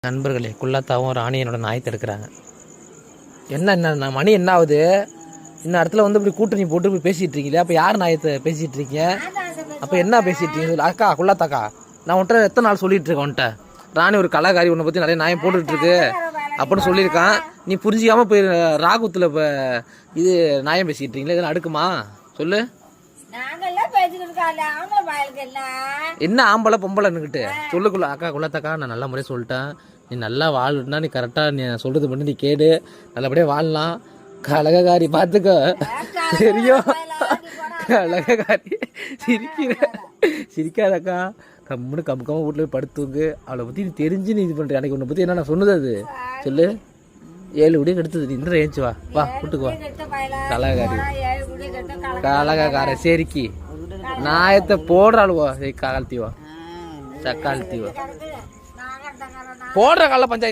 நண்பர்களே, குல்லாத்தாவும் ராணியனோட நாயத்தை எடுக்கிறாங்க. என்ன மணி என்ன ஆகுது? இந்த இடத்துல வந்து இப்படி கூட்டணி போட்டு இப்படி பேசிட்டு இருக்கீங்களே, அப்போ யார் நாயத்தை பேசிட்டு இருக்கீங்க? அப்போ என்ன பேசிட்டு இருக்கீங்க? அக்கா குல்லாத்தாக்கா, நான் உன்ட்ட எத்தனை நாள் சொல்லிட்டு இருக்கேன் உன்ட்ட, ராணி ஒரு கலாகாரி, உன்னை பற்றி நிறைய நாயம் போட்டுட்டு இருக்கு அப்படின்னு சொல்லியிருக்கான். நீ புரிஞ்சிக்காம போய் ராகுத்தில் இப்போ இது நாயம் பேசிட்டு இருக்கீங்களே, இதெல்லாம் அடுக்குமா சொல்லு? என்ன ஆம்பளை பொம்பளைன்னுக்கிட்டு சொல்லுக்குள்ள அக்கா குள்ளத்தாக்கா, நான் நல்ல முறையாக சொல்லிட்டேன், நீ நல்லா வாழ்னா, நீ கரெக்டாக நீ சொல்கிறது பண்ணி நீ கேடு, நல்லபடியாக வாழலாம். கலகக்காரி பார்த்துக்கோ, தெரியும் கலகக்காரி. சிரிக்காதக்கா, கம்முன்னு கம்ம வீட்டில் போய் படுத்துங்க. அவளை பற்றி நீ தெரிஞ்சு நீ இது பண்ணுற. அன்றைக்கி உன்னை பற்றி என்ன நான் சொன்னது அது சொல்லு? 7 விடிய கெடுத்தது. நீ இன்னும் ஏஞ்சி வா, வா கூட்டுக்கு வா. கலகாரி கலகார சரிக்கி நாயத்தை போடுறாளுவோ, சரி காலத்திவா சக்காலத்திவா போடுற கால பஞ்சாயத்து.